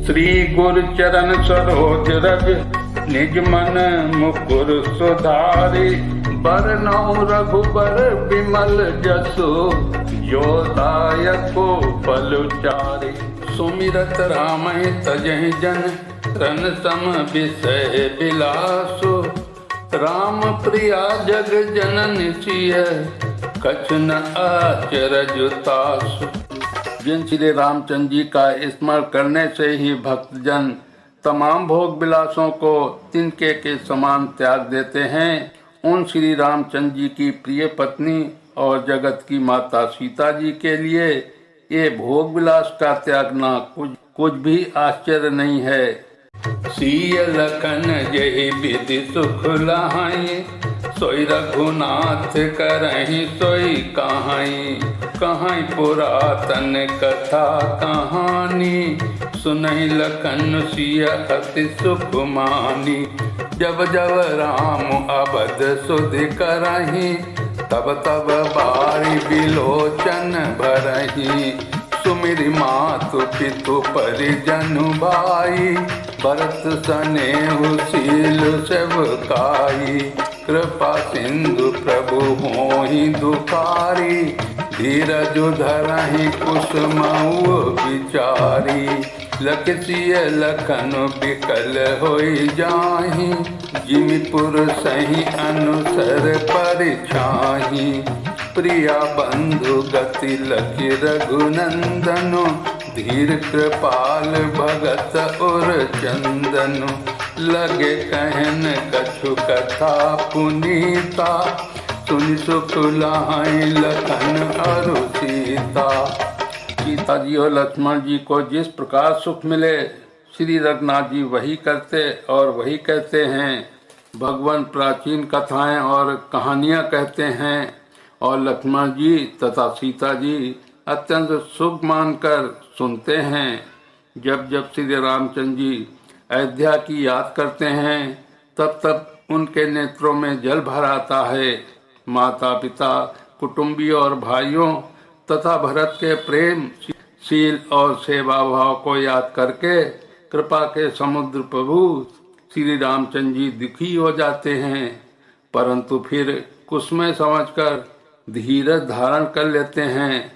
श्री गुरु चरण सरोज रज निज मन मुकुर सुधारी। बरनौ रघुबर विमल जसु जो दायको फलचारी। सुमिरत राम तजहि जन तन सम विषय विलासो। राम प्रिया जग जननि सिय कछु न अचरज तासु। जिन श्री रामचंद्र जी का स्मरण करने से ही भक्तजन तमाम भोग विलासों को तिनके के समान त्याग देते हैं, उन श्री रामचंद्र जी की प्रिय पत्नी और जगत की माता सीता जी के लिए ये भोग विलास का त्यागना कुछ भी आश्चर्य नहीं है। सिय लखन जहि विधि सुख लाहि। सोई रघुनाथ करहि सोई कहाई। कहाई पुरातन कथा कहानी। सुनहि लखन सिय अति सुख मानी। जब जब राम अवध सुधि करहि। तब तब बारी बिलोचन भरहि। सुमिरि मातु पितु परिजनु भाई। भरत सनेहु शील सेवकाई। कृपा सिंधु प्रभु मोहि दुखारी। धीरज धरहि कुसुमऊ विचारी। लखसिय लखन बिकल होई जाहि। जिमिपुर सही अनुसर परिछाहि। प्रिया बंधु गति लखि रघुनंदनो। धीर कृपाल भगत उर चंदनु। लगे कहन कछु कथा पुनीता। सुनि सुख लाहि लखन अरु सीता। सीता जी और लक्ष्मण जी को जिस प्रकार सुख मिले श्री रघुनाथ जी वही करते और वही कहते हैं। भगवान प्राचीन कथाएं और कहानियां कहते हैं और लक्ष्मण जी तथा सीता जी अत्यंत सुख मानकर सुनते हैं। जब जब श्री रामचंद्र जी अयोध्या की याद करते हैं तब तब उनके नेत्रों में जल भर आता है। माता पिता कुटुंबी और भाइयों तथा भरत के प्रेम शील और सेवा भाव को याद करके कृपा के समुद्र प्रभु श्री रामचंद्र जी दुखी हो जाते हैं, परंतु फिर कुसुम समझकर धीरज धारण कर लेते हैं।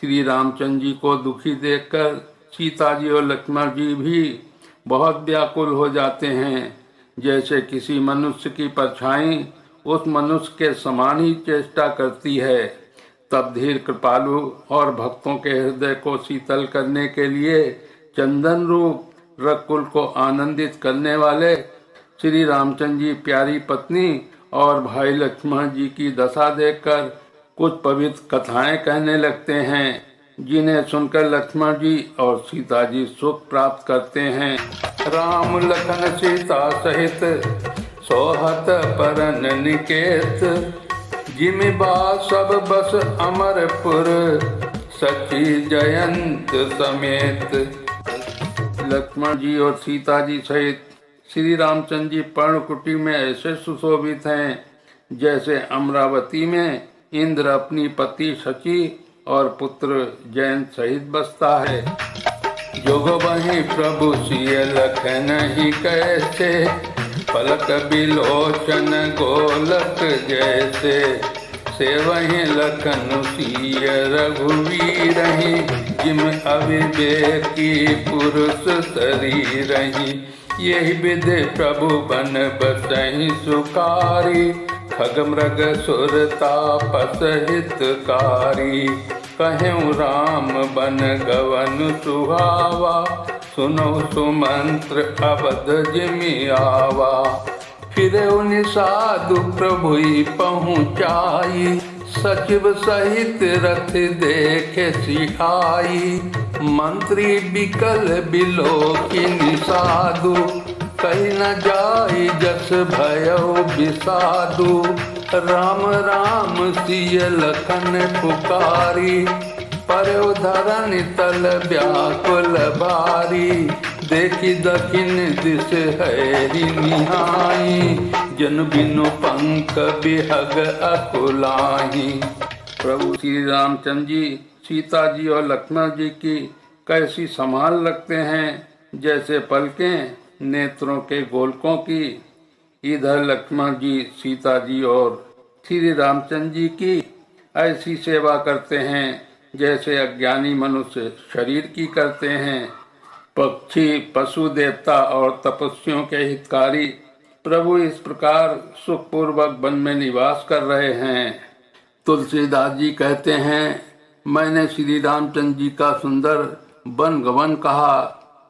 श्री रामचंद्र जी को दुखी देखकर सीता जी और लक्ष्मण जी भी बहुत व्याकुल हो जाते हैं। जैसे किसी मनुष्य की परछाई उस मनुष्य के समान ही चेष्टा करती है। तब धीर कृपालु और भक्तों के हृदय को शीतल करने के लिए चंदन रूप रघुकुल को आनंदित करने वाले श्री रामचंद्र जी प्यारी पत्नी और भाई लक्ष्मण जी की दशा देखकर कुछ पवित्र कथाएं कहने लगते हैं, जिन्हें सुनकर लक्ष्मण जी और सीता जी सुख प्राप्त करते हैं। राम लखन सीता सहित सोहत परन निकेत। जिमि बा सब बस अमरपुर सखी जयंत समेत। लक्ष्मण जी और सीता जी सहित श्री रामचंद्र जी पर्णकुटी में ऐसे सुशोभित हैं जैसे अमरावती में इंद्र अपनी पति शची और पुत्र जयंत सहित बसता है। जोग वही प्रभु सिय लखन ही कैसे। पलक बिलोचन गोलक जैसे। से वही लखन सिय रघुवीर। जिम अविवेकी पुरुष शरीर। यही विधि प्रभु बन बसहि सुकारी। खग मृग सुर तापस हितकारी। कहूँ राम बन गवन सुहावा। सुनो सुमंत्र अवध जिमि आवा। फिर निषादु प्रभु पहुँचाई। सचिव सहित रथ देखे सिहाई। मंत्री बिकल बिलोकिनी साधु। कही न जाई जस भयो विषादु। राम राम सिय लखन पुकारी। परयो धरन तल व्याकुल भारी। देखी दक्षिण दिश हैरी निहाई। जन बिनु पंख बिहग अकुलाही। प्रभु श्री रामचंद्र जी सीता जी और लक्ष्मण जी की कैसी संभाल लगते हैं, जैसे पलकें नेत्रों के गोलकों की। इधर लक्ष्मण जी, सीता जी और श्री रामचंद्र जी की ऐसी सेवा करते हैं जैसे अज्ञानी मनुष्य शरीर की करते हैं। पक्षी, पशु, देवता और तपस्वियों के हितकारी प्रभु इस प्रकार सुखपूर्वक वन में निवास कर रहे हैं। तुलसीदास जी कहते हैं, मैंने श्री रामचंद्र जी का सुंदर वन गवन कहा।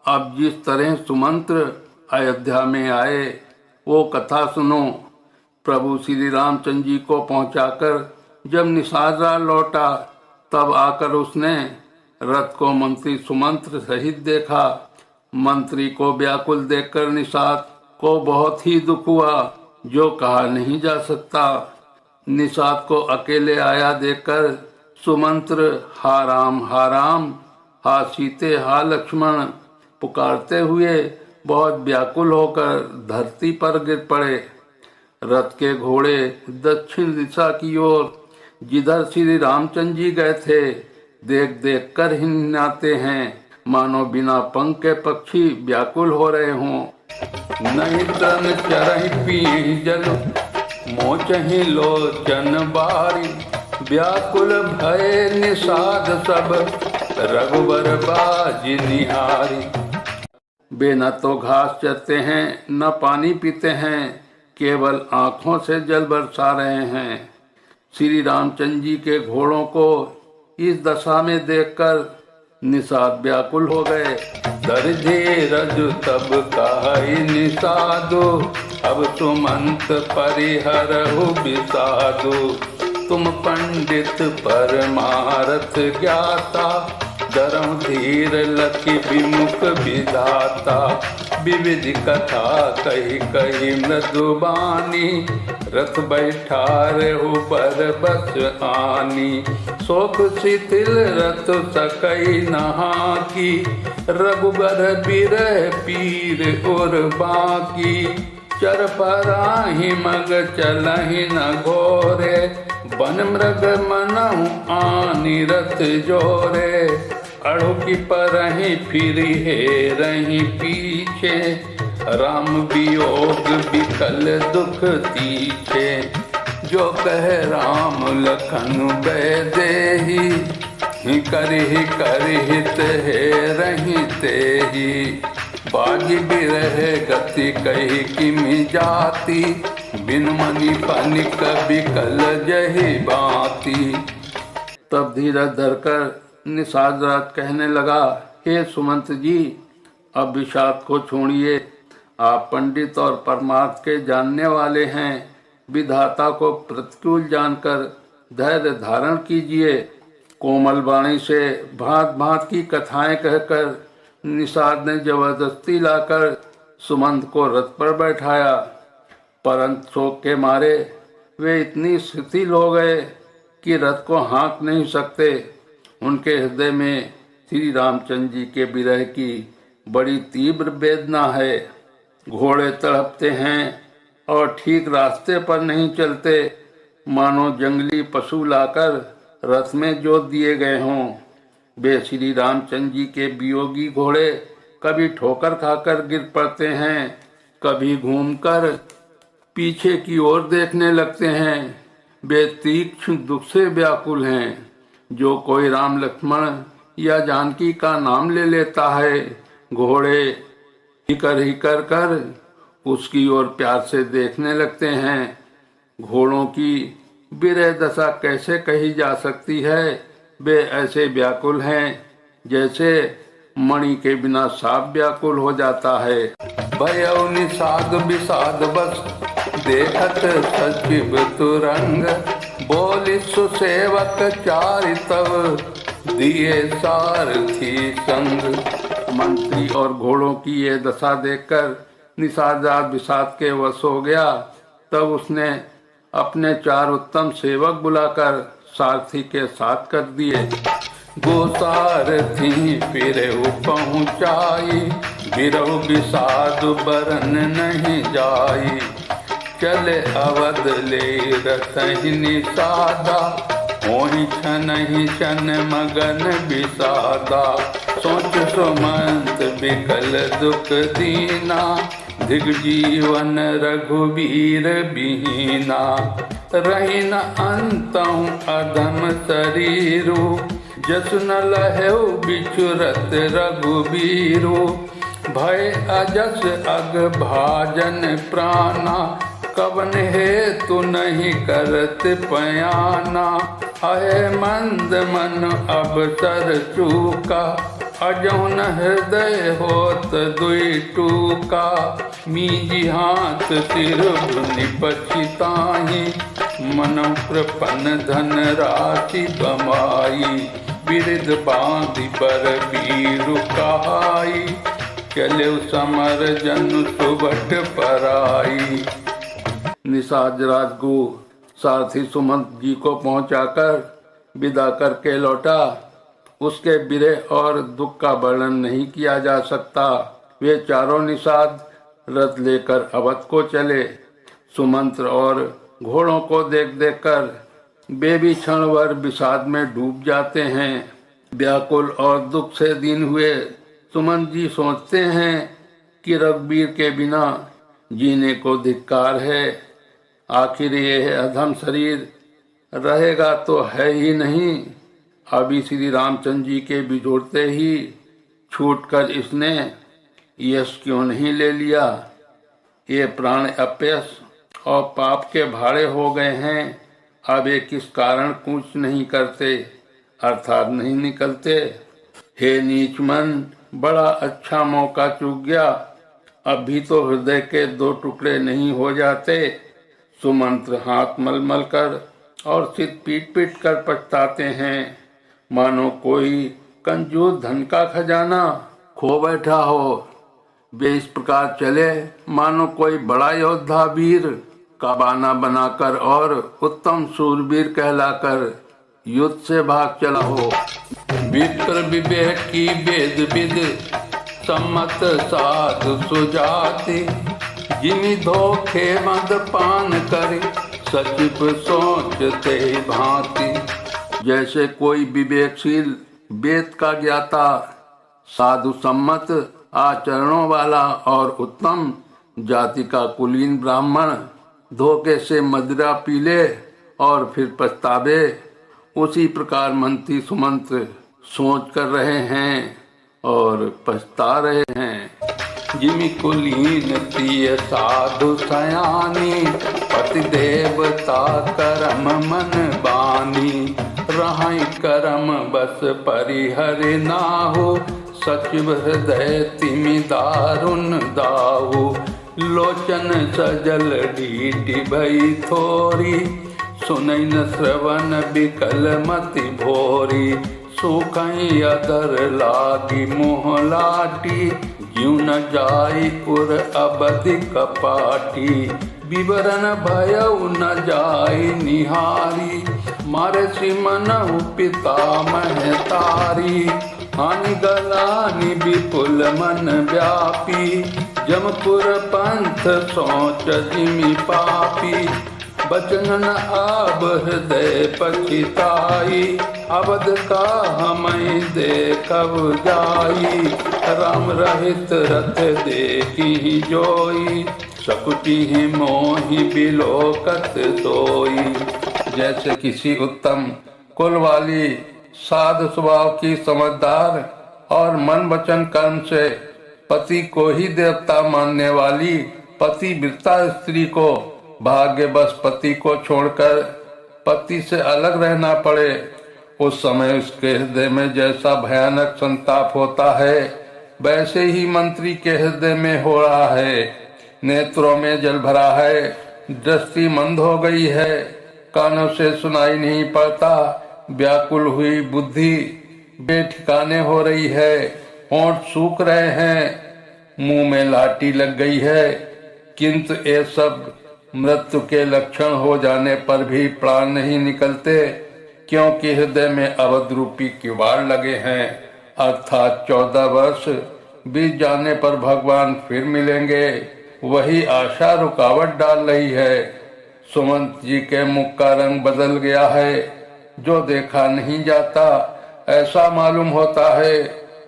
अब जिस तरह सुमंत्र अयोध्या में आए वो कथा सुनो। प्रभु श्री रामचंद्र जी को पहुंचाकर जब निषाद लौटा तब आकर उसने रथ को मंत्री सुमंत्र सहित देखा। मंत्री को व्याकुल देखकर निषाद को बहुत ही दुख हुआ, जो कहा नहीं जा सकता। निषाद को अकेले आया देखकर सुमंत्र हा राम, हा सीते, हा लक्ष्मण पुकारते हुए बहुत व्याकुल होकर धरती पर गिर पड़े। रथ के घोड़े दक्षिण दिशा की ओर जिधर श्री रामचंद्र जी गए थे देख देख कर हिन्नाते हैं, मानो बिना पंख के पक्षी व्याकुल हो रहे हों। नहीं तन चरहि पियहि जल, मोचहि लोचन बारी, व्याकुल भय निषाद सब, रघुबर बाजी निहारी। वे न तो घास चरते हैं न पानी पीते हैं, केवल आंखों से जल बरसा रहे हैं। श्री रामचंद्र जी के घोड़ों को इस दशा में देखकर निषाद व्याकुल हो गए। दर धीरज तब कहि निषादो, अब सुमंत परिहरहु विषादो। तुम पंडित परमारथ ज्ञाता, धरम धीर लखि विमुख विधाता। विविध कथा कही कही मृदुबानी, रथ बैठारहु बर बस आनी। शोक शिथिल रथ सकई नहा की, रघुबर बिरह पीर उर बाकी। चर पराहि मग चलहि न घोरे, वन मृग मनहु आनि रथ जोरे। अड़ुकी परहि फिरि हेरहि पीछे, राम वियोग बिकल दुख तीछे। जो कह राम लखन बै देहि, करहि करहित हेरहि तेहि। बागी बिरह गति कही किमि जाति, बिन मनि पनिक बिकल जहि बाती। तब धीरज धरकर निषाद राज कहने लगा, हे सुमंत जी, अब विषाद को छोड़िए। आप पंडित और परमार्थ के जानने वाले हैं। विधाता को प्रतिकूल जानकर धैर्य धारण कीजिए। कोमल वाणी से भांत भांत की कथाएं कहकर निषाद ने जबरदस्ती लाकर सुमंत को रथ पर बैठाया, परंतु शोक के मारे वे इतनी शिथिल हो गए कि रथ को हाँक नहीं सकते। उनके हृदय में श्री रामचंद्र जी के विरह की बड़ी तीव्र वेदना है। घोड़े तड़पते हैं और ठीक रास्ते पर नहीं चलते, मानो जंगली पशु लाकर रथ में जोत दिए गए हों। वे श्री रामचंद्र जी के वियोगी घोड़े कभी ठोकर खाकर गिर पड़ते हैं, कभी घूमकर पीछे की ओर देखने लगते हैं। वे तीक्ष्ण दुख से व्याकुल हैं। जो कोई राम लक्ष्मण या जानकी का नाम ले लेता है, घोड़े हिकर कर उसकी ओर प्यार से देखने लगते हैं। घोड़ों की विरह दशा कैसे कही जा सकती है। वे ऐसे व्याकुल हैं जैसे मणि के बिना सांप व्याकुल हो जाता है। भयउ निषाद विषाद बस, देखत सचिव तुरंग। बोली सुसेवक चारितव, दिए सारथी संग। मंत्री और घोड़ों की ये दशा देखकर निषाद विषाद के वश हो गया। तब उसने अपने 4 उत्तम सेवक बुलाकर सारथी के साथ कर दिए। गोसारथी फिर पहुँचाई, बिरहु विषाद बरन नहीं जाई। चले अवध ले रथहि निषादा, होहि छनहि शन मगन विषादा। सोच सुमंत बिकल दुख दीना, दिग्जीवन रघुबीर बीना। रही न अंतहु अधम शरीरु, जसु न लहु बिचुरत रघुबीरु। भय अजस अग भाजन प्राणा, कवन हेतु नहीं करत पयाना। अहे मंद मन अवसर चूका, अजहु न हृदय होत दुई टूका। मीजी हाथ सिर भुनि पछिताहि, मन कृपन धन राशि बमाई। बिरध बांधि बर बीरु कहाई, चले समर जनु सुबट पराई। निषाद राजगु सारथी सुमंत जी को पहुंचाकर विदा करके लौटा। उसके विरह और दुख का वर्णन नहीं किया जा सकता। वे चारों निषाद रथ लेकर अवध को चले। सुमंत्र और घोड़ों को देख देख कर वे भी क्षण भर विषाद में डूब जाते हैं। व्याकुल और दुख से दीन हुए सुमंत जी सोचते हैं कि रघुबीर के बिना जीने को धिक्कार है। आखिर ये अधम शरीर रहेगा तो है ही नहीं। अभी श्री रामचंद्र जी के बिछोड़ते ही छूटकर इसने यश क्यों नहीं ले लिया। ये प्राण अपयश और पाप के भाड़े हो गए हैं। अब ये किस कारण कूच नहीं करते अर्थात नहीं निकलते। हे नीच मन, बड़ा अच्छा मौका चूक गया। अभी तो हृदय के दो टुकड़े नहीं हो जाते। सुमंत्र हाथ मलमल कर और सिर पीट पीट कर पछताते हैं, मानो कोई कंजूस धन का खजाना खो बैठा हो। वे इस प्रकार चले मानो कोई बड़ा योद्धा वीर का बाना बनाकर और उत्तम सूरवीर कहलाकर युद्ध से भाग चला हो। विप्र विवेक की वेद विद सम्मत साधु सुजाति, जिमि धोखे मद पान करे सचिव सोचते भांति। जैसे कोई विवेकशील वेद का ज्ञाता साधु सम्मत आचरणों वाला और उत्तम जाति का कुलीन ब्राह्मण धोखे से मदिरा पी ले और फिर पछतावे, उसी प्रकार मंत्री सुमंत्र सोच कर रहे हैं और पछता रहे हैं। जिमि कुलीन प्रिय साधु सयानी, पति देवता करम मन बानी। रहाई करम बस परिहरि नाहु, सचिव हृदय तिमि दारुण दाहु। लोचन सजल डीटी भई थोरी, सुनई न श्रवण बिकल मति भोरी। सुखई अधर लागी मोह लाटी, ज्यों न जाई उर अबधि कपाटी। विवरण भयउ न जाई निहारी, मारे सिमनहु पिता महतारी। हानि गलानि विपुल मन व्यापी, जमपुर पंथ सोच जिमि पापी। बचन आब हृदय पछिताई, अवध का हमई देखब जाई। राम रहित रथ देखी जोई, सकुचि ही मोहि बिलोकत सोई। जैसे किसी उत्तम कुल वाली साधु स्वभाव की समझदार और मन वचन कर्म से पति को ही देवता मानने वाली पतिव्रता स्त्री को भाग्यवश पति को छोड़कर पति से अलग रहना पड़े, उस समय उसके हृदय में जैसा भयानक संताप होता है वैसे ही मंत्री के हृदय में हो रहा है। नेत्रों में जल भरा है, दृष्टि मंद हो गई है, कानों से सुनाई नहीं पड़ता। व्याकुल हुई बुद्धि बेठिकाने हो रही है, होंठ सूख रहे हैं, मुंह में लाठी लग गई है। किंतु ये सब मृत्यु के लक्षण हो जाने पर भी प्राण नहीं निकलते, क्योंकि हृदय में अवध रूपी किवाड़ लगे हैं। अर्थात 14 वर्ष बीत जाने पर भगवान फिर मिलेंगे, वही आशा रुकावट डाल रही है। सुमंत जी के मुख का रंग बदल गया है, जो देखा नहीं जाता ऐसा मालूम होता है,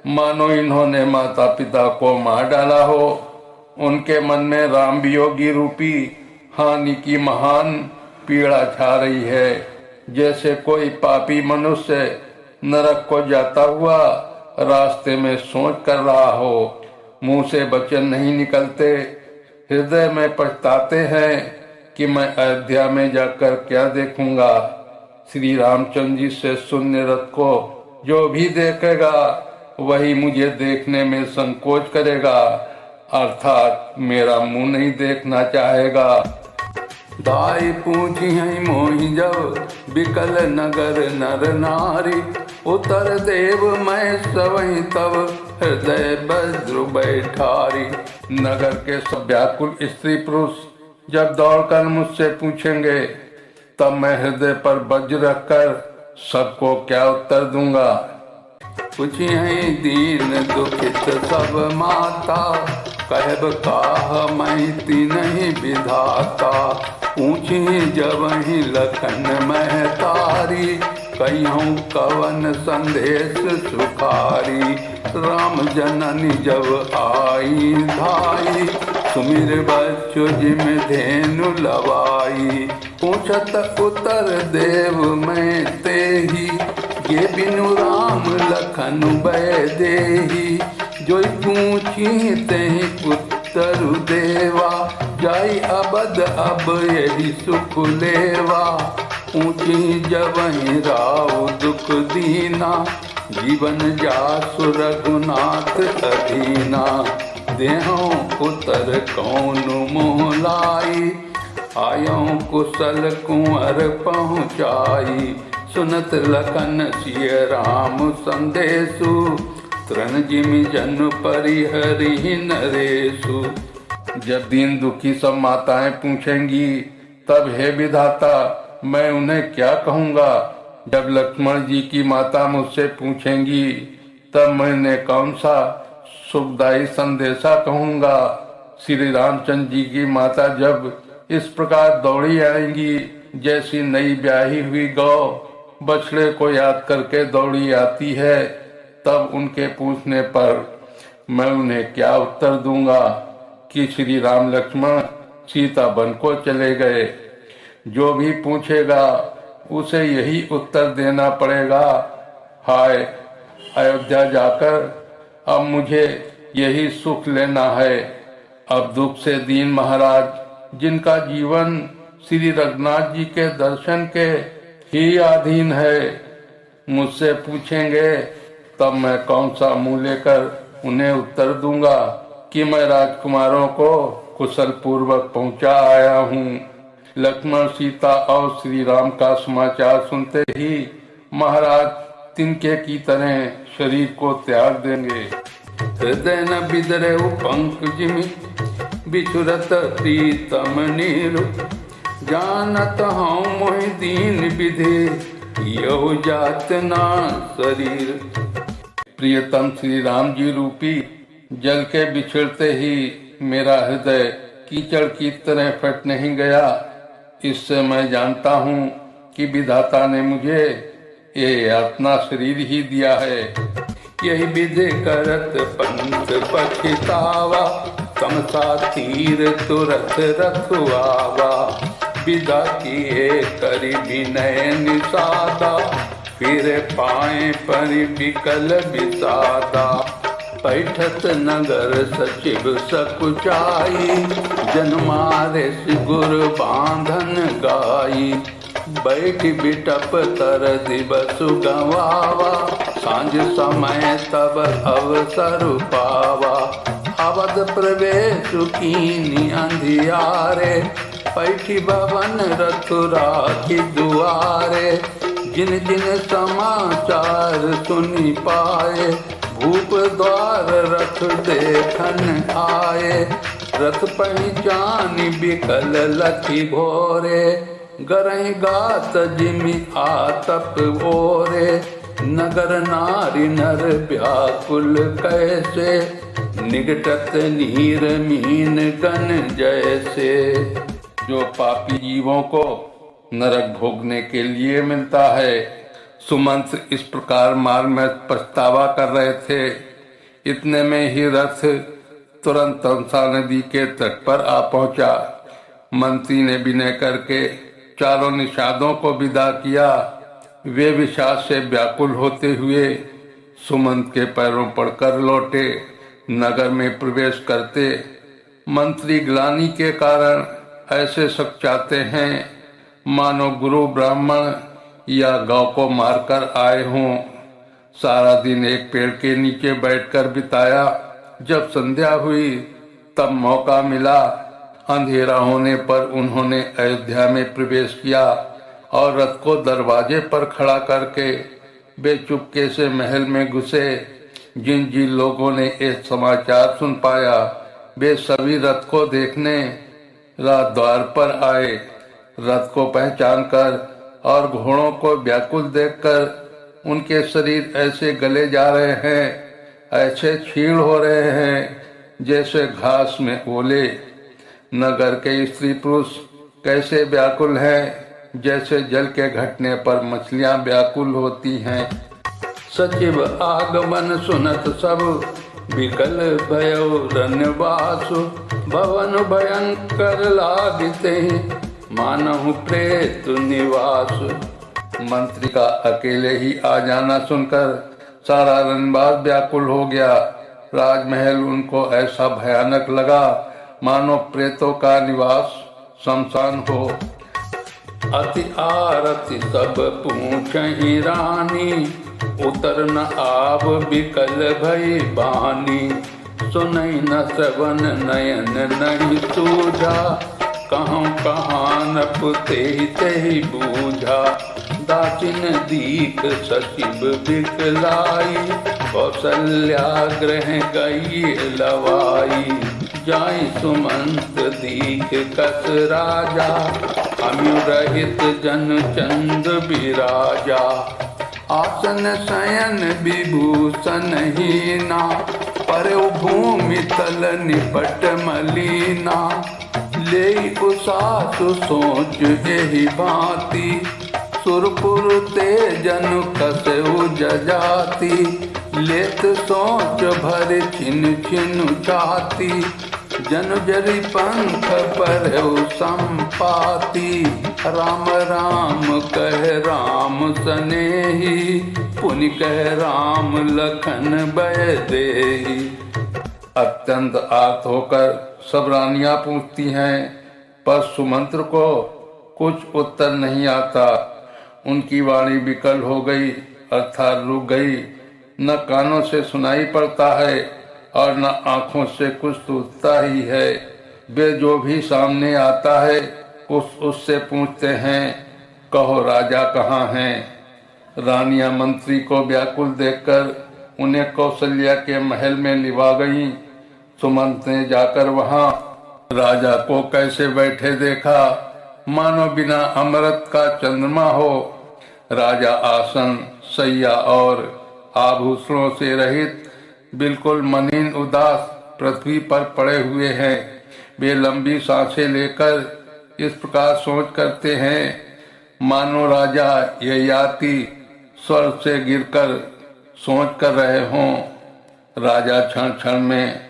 मानो इन्होंने माता पिता को मार डाला हो। उनके मन में राम वियोगी रूपी हानि की महान पीड़ा छा रही है। जैसे कोई पापी मनुष्य नरक को जाता हुआ रास्ते में सोच कर रहा हो, मुंह से वचन नहीं निकलते, हृदय में पछताते हैं कि मैं अयोध्या में जाकर क्या देखूंगा। श्री रामचंद्र जी से शून्य रथ को जो भी देखेगा वही मुझे देखने में संकोच करेगा, अर्थात मेरा मुंह नहीं देखना चाहेगा। दाई पूछी है मोहि जब बिकल नगर नर नारी, उतर देव मैं सवही तब हृदय वज्र बैठारी। नगर के सब व्याकुल स्त्री पुरुष जब दौड़कर मुझसे पूछेंगे तब मैं हृदय पर वज्र रखकर सबको क्या उत्तर दूंगा। पूछी है दीन दुखित सब माता, कहब काह मैं तीनहि विधाता। पूछी जब ही लखन महतारी, कहियों कवन संदेश सुखारी। राम जननी जब आई धाई, सुमिर बच्चु जिम धेनु लवाई। पूछत उत्तर देव मैं तेहि, ये बिनु राम लखन भय देहि। जो पूछी तेहि उत्तर देवा, जाई अबद अब यही सुख लेवा। पूछी जब ही राव दुख दीना, जीवन जासु रघुनाथ अधीना। देहों उतर कौन मोह लाई, आयों कुशल कुंवर पहुँचाई। सुनत लखन सिय राम संदेशु, तृण जिमि जन परिहरि नरेशु। जब दीन दुखी सब माताएं पूछेंगी तब हे विधाता मैं उन्हें क्या कहूँगा। जब लक्ष्मण जी की माता मुझसे पूछेंगी तब मैंने कौन सा सुखदायी संदेशा कहूँगा। श्री रामचंद्र जी की माता जब इस प्रकार दौड़ी आएंगी जैसी नई ब्याही हुई गौ बछड़े को याद करके दौड़ी आती है, तब उनके पूछने पर मैं उन्हें क्या उत्तर दूंगा कि श्री राम लक्ष्मण सीता वन को चले गए। जो भी पूछेगा उसे यही उत्तर देना पड़ेगा, हाय अयोध्या जाकर अब मुझे यही सुख लेना है। अब दुख से दीन महाराज जिनका जीवन श्री रघुनाथ जी के दर्शन के ही अधीन है, मुझसे पूछेंगे तब मैं कौन सा मुंह लेकर उन्हें उत्तर दूंगा कि मैं राजकुमारों को कुशल पूर्वक पहुंचा आया हूँ। लक्ष्मण सीता और श्री राम का समाचार सुनते ही महाराज तिनके की तरह शरीर को त्याग देंगे। हृदय न बिदरे पंकजिमि, बिछुरत प्रीतम नीरु। जानत हूँ मोहि दीन विधि, यहु जात ना शरीर। प्रियतम श्री राम जी रूपी जल के बिछड़ते ही मेरा हृदय कीचड़ की तरह फट नहीं गया। इससे मैं जानता हूँ कि विधाता ने मुझे ये यातना शरीर ही दिया है। यही विधि करत पंथ पछतावा, तमसा तीर तुरत रखवावा। विदा किए करि विनय निषादा, फिर पाए परि विकल विषादा। पैठत नगर सचिव सकुचाई, जन मारे गुर बांधन गाई। बैठ बिटप तर दिवस गवावा, सांझ समय तब अवसर पावा। अवध प्रवेश कीनी अंधियारे, पैठी भवन रथुरा की दुआरे। जिन जिन समाचार सुनी पाए, भूप द्वार रथ देखन आए। रथ पहचानी बिकल लखी घोरे, गरहि गात जिमि आतप ओरे। नगर नारी नर व्याकुल कैसे, निगटत नीर मीन गन जैसे। जो पापी जीवों को नरक भोगने के लिए मिलता है। सुमंत इस प्रकार मार्ग में पछतावा कर रहे थे इतने में ही रथ तुरंत तमसा नदी के तट पर आ पहुंचा। मंत्री ने विनय करके चारों निषादों को विदा किया। वे विषाद से व्याकुल होते हुए सुमंत के पैरों पड़कर लौटे। नगर में प्रवेश करते मंत्री ग्लानि के कारण ऐसे सकचाते हैं मानो गुरु ब्राह्मण या गौ को मारकर आए हों। सारा दिन एक पेड़ के नीचे बैठकर बिताया। जब संध्या हुई तब मौका मिला। अंधेरा होने पर उन्होंने अयोध्या में प्रवेश किया और रथ को दरवाजे पर खड़ा करके वे चुपके से महल में घुसे। जिन जिन लोगों ने एक समाचार सुन पाया वे सभी रथ को देखने रात द्वार पर आए। रथ को पहचानकर और घोड़ों को व्याकुल देखकर उनके शरीर ऐसे गले जा रहे हैं, ऐसे क्षीण हो रहे हैं जैसे घास में ओले। नगर के स्त्री पुरुष कैसे व्याकुल हैं जैसे जल के घटने पर मछलियां व्याकुल होती हैं। सचिव आगमन सुनत सब विकल भयो रण्यवासु। भवन भयंकर लागते मानहु प्रेत निवास। मंत्री का अकेले ही आ जाना सुनकर सारा रनबाग व्याकुल हो गया। राजमहल उनको ऐसा भयानक लगा मानो प्रेतों का निवास शमशान हो। अति आरती सब पूछहि रानी। उतर न आव विकल भई बानी। सुनई न श्रवण नयन नहीं सूझा। कहूँ कहानप तेहि तेहि बूझा। दाचिन दीख सचिव बिकलाई। कौशल्या ग्रह गई लवाई। जाई सुमंत दीख कस राजा। अम्युरहित जन चंद विराजा। आसन शयन विभूषण हीना। पर भूमि तल निपट मलीना। ले उसासु सोच एहि भांति। सुरपुर ते जनु कसउ जजाति। लेत सोच भर छिन छिनु छाती। जनु जरि पंख परउ संपाति। राम राम कह राम सनेही। पुनि कह राम लखन भय देहि। अत्यंत आर्त होकर सब रानियां पूछती हैं पर सुमंत्र को कुछ उत्तर नहीं आता। उनकी वाणी विकल हो गई अर्थात रुक गई। न कानों से सुनाई पड़ता है और न आंखों से कुछ सूझता ही है। वे जो भी सामने आता है उससे पूछते हैं कहो राजा कहाँ हैं। रानियां मंत्री को व्याकुल देखकर उन्हें कौशल्या के महल में लिवा गईं। सुमंत ने जाकर वहां राजा को कैसे बैठे देखा मानो बिना अमृत का चंद्रमा हो। राजा आसन सैया और आभूषणों से रहित बिल्कुल मलिन उदास पृथ्वी पर पड़े हुए हैं। वे लंबी सांसें लेकर इस प्रकार सोच करते हैं मानो राजा ययाति स्वर्ग से गिरकर सोच कर रहे हों। राजा क्षण क्षण में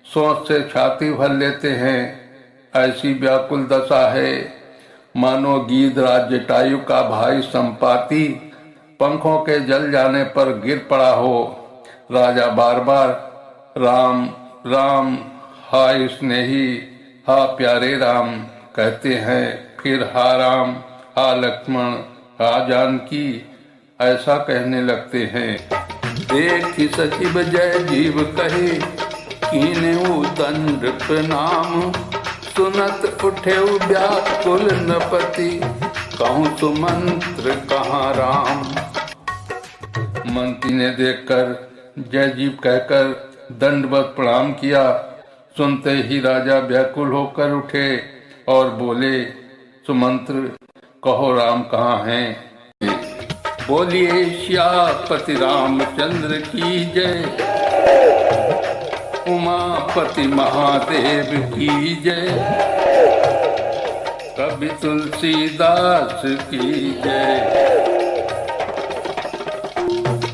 सोच से छाती भर लेते हैं। ऐसी व्याकुल दशा है मानो गीधराज जटायु का भाई संपाति पंखों के जल जाने पर गिर पड़ा हो। राजा बार बार राम राम हाय स्नेही हा प्यारे राम कहते हैं। फिर हा राम हा लक्ष्मण हा जानकी ऐसा कहने लगते हैं। देखि सचिव जय जीव कहे कीन्हु दंड प्रणाम। सुनत उठे व्याकुल नपति कहूँ सुमंत्र कहाँ राम। मंत्री ने देखकर जय जीव कहकर दंडवत प्रणाम किया। सुनते ही राजा व्याकुल होकर उठे और बोले सुमंत्र कहो राम कहाँ हैं। बोलिए श्यापति रामचंद्र की जय। उमापति महादेव की जय। कवि तुलसीदास की जय।